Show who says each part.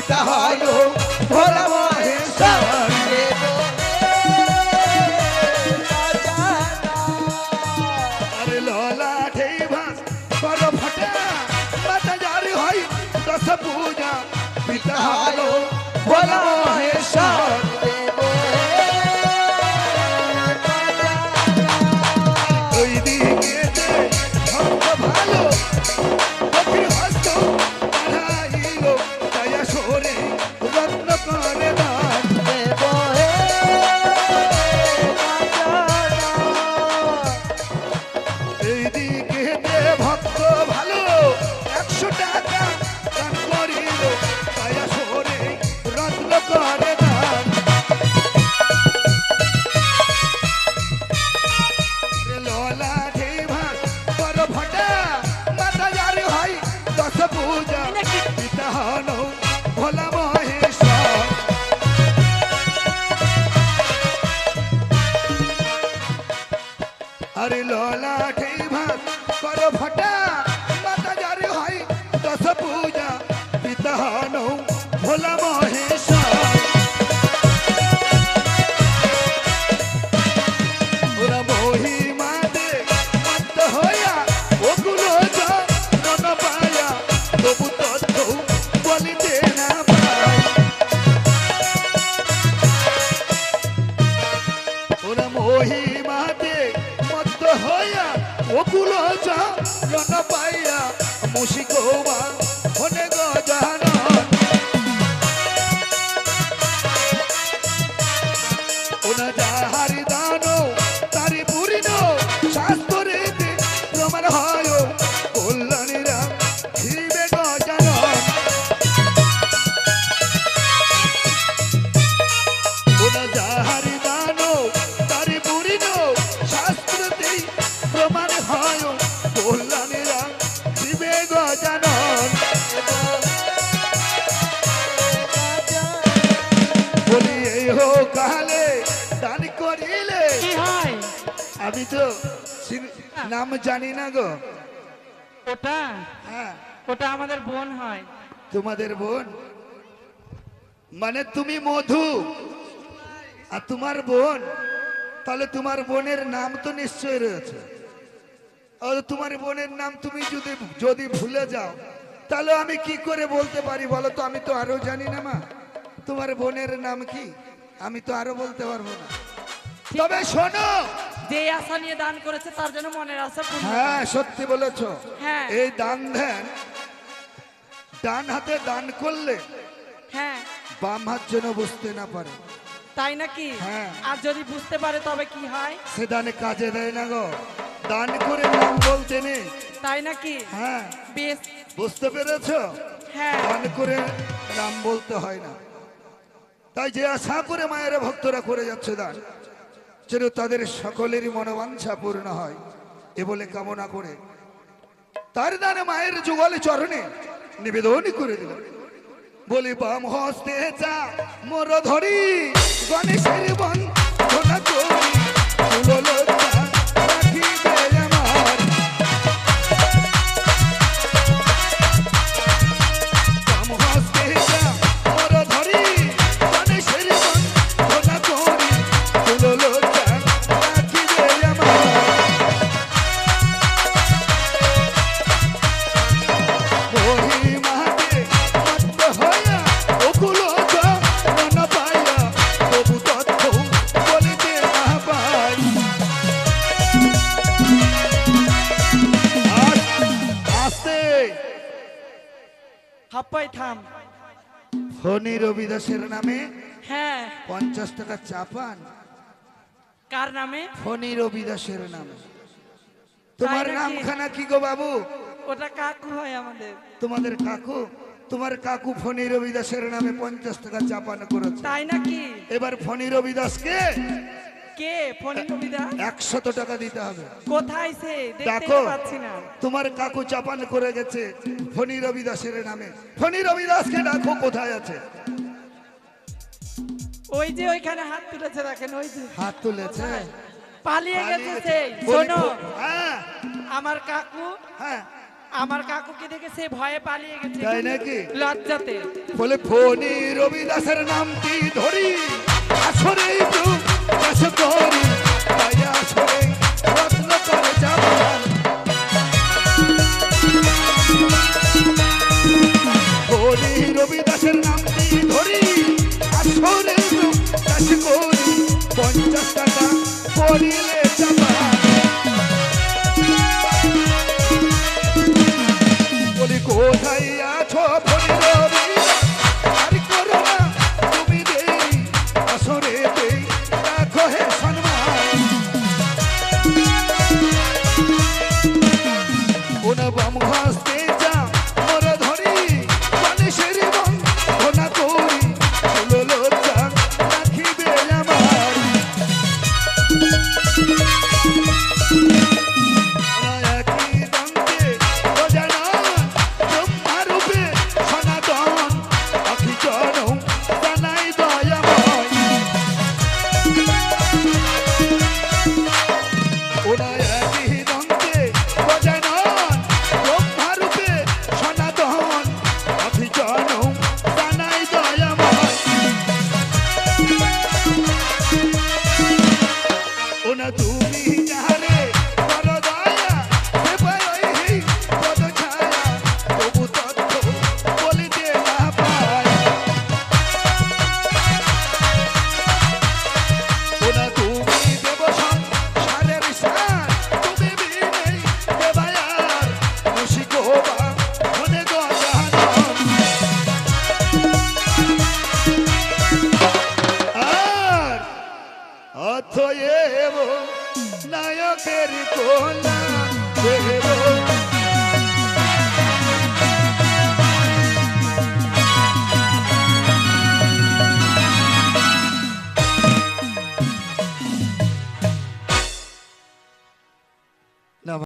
Speaker 1: পিতা হলো ভোলা মহেশ্বর দেব।
Speaker 2: আরে ললাটে ভাস কর ফটা মাতা জারি হয় দশ পূজা
Speaker 1: পিতা হলো ভোলা মহেশ্বর দেব।
Speaker 2: ওই দিকে ভক্ত ভালো পক্ষীর হস্ত বাড়াইল দয়া সরে রত্ন করে দান
Speaker 1: দেব
Speaker 2: এই দিকে ভক্ত ভালো 100 টাকা দান করিল দয়া সরে রত্ন করে দান লোলা ভাস কর ফটা মাতা জারি হয় দশ পূজা পিতা হলো ভোলা মহেশ্বর আরে লোলা ভাস কর ফটা মাতা জারি হয় দশ পূজা পিতা হলো ভোলা মহেশ্বর ওরা মহিমা দে মন্ত হইয়া ওগুলো জন পায়া তবু তথ্য বলিতে না পায় ওরা মহিমা দে মন্ত হইয়া ওগুলো জন পাইয়া মুশিকোবা হনে গজানন ওনা যাহারি দানো তারি পুরিন শাস্ত্রে প্রমাণ হয় কল্যাণীরা শিবে গজানন ওনা যাহারি দানো তারি পুরিন শাস্ত্রে প্রমাণ হয় কল্যাণীরা শিবে গজানন বলি এই হো কালে দান করিলে
Speaker 3: কি হয়
Speaker 2: আমি তো নাম জানি না গো
Speaker 3: ওটা
Speaker 2: হ্যাঁ
Speaker 3: ওটা আমাদের বোন হয়।
Speaker 2: তোমাদের বোন মানে তুমি মধু আর তোমার বোন তাহলে তোমার বোনের নাম তো নিশ্চয় রয়েছে আর তোমার বোনের নাম তুমি যদি যদি ভুলে যাও তাহলে আমি কি করে বলতে পারি বলো তো আমি তো আরো জানি না মা তোমার বোনের নাম কি আমি তো আরো বলতে পারবো না তবে শোনো
Speaker 3: যে আশা নিয়ে দান করেছে তার জন্য মনের আশা পূর্ণ
Speaker 2: হ্যাঁ
Speaker 3: হয়।
Speaker 2: সত্যি বলেছো
Speaker 3: হ্যাঁ
Speaker 2: এই দান ধ্যান ডান হাতে দান করলে
Speaker 3: হ্যাঁ
Speaker 2: বাম হাত যেন বুঝতে না পারে
Speaker 3: তাই নাকি?
Speaker 2: হ্যাঁ।
Speaker 3: আর যদি বুঝতে পারে তবে কি হয়?
Speaker 2: সে দানে কাজে দেয় না গো দান করে নাম বলতে নেই
Speaker 3: তাই নাকি?
Speaker 2: হ্যাঁ
Speaker 3: বেশ
Speaker 2: বুঝতে পেরেছো
Speaker 3: হ্যাঁ
Speaker 2: দান করে নাম বলতে হয় না তাই যে আশা করে মায়ের ভক্তরা করে যাচ্ছে দান যেন তাদের সকলেরই মনোবাঞ্ছা পূর্ণ হয় এ বলে কামনা করে তার দানে মায়ের যুগলে চরণে নিবেদন করে দিল বলি বাম হস্তে চা মোর ধরি গণেশের বন ঘোনা করি তুলো লজ্জা রাখিবে আমার বাম হস্তে চা মোর ধরি গণেশের বন ঘোনা করি তুলো লজ্জা রাখিবে আমার মহিমাতে মত্ত হইয়া ওগুলো জন পাইয়া তবু তথ্য বলিতে না পাই আস্তে
Speaker 3: হাপ্পাই থাম।
Speaker 2: ফণী রবি দাসের নামে
Speaker 3: হ্যাঁ
Speaker 2: 50 টাকা চাপান
Speaker 3: কার নামে?
Speaker 2: ফণী রবি দাসের নামে তোমার
Speaker 3: তাই নাকি?
Speaker 2: নামখানা কি গো বাবু
Speaker 3: ওটা কাকু হয় আমাদের।
Speaker 2: তোমাদের কাকু তোমার কাকু ফণী রবি দাসের নামে 50 টাকা চাপান করেছে
Speaker 3: তাই নাকি?
Speaker 2: এবার ফণী রবি দাসকে
Speaker 3: কে ফোন কবিতা?
Speaker 2: 100 টাকা দিতে হবে
Speaker 3: কোথায় সে? দেখতে
Speaker 2: দেখো
Speaker 3: পাচ্ছি না।
Speaker 2: তোমার কাকু চাপান করে গেছে ফণী রবি দাসের নামে ফণী রবি দাসকে ডাকো কোথায় আছে
Speaker 3: ওই যে ওইখানে হাত তুলেছে দেখেন, ওই যে
Speaker 2: হাত তুলেছে
Speaker 3: পালিয়ে গেছে
Speaker 2: পালিয়ে
Speaker 3: সেই।
Speaker 2: বলি
Speaker 3: শোনো
Speaker 2: হ্যাঁ
Speaker 3: আমার কাকু
Speaker 2: হ্যাঁ
Speaker 3: আমার কাকুকে দেখে সে ভয়ে পালিয়ে গেছে
Speaker 2: তাই নাকি?
Speaker 3: লজ্জাতে।
Speaker 2: বলে ফণি রবিদাসের নামটি ধরি আসরে কাজ করি তাই আসরে রত্ন করে জামান ফণি রবিদাসের নামটি ধরি আসরে কাজ করি 50 টাকা পড়িলে জামান বলি কোথায় আছো ফণি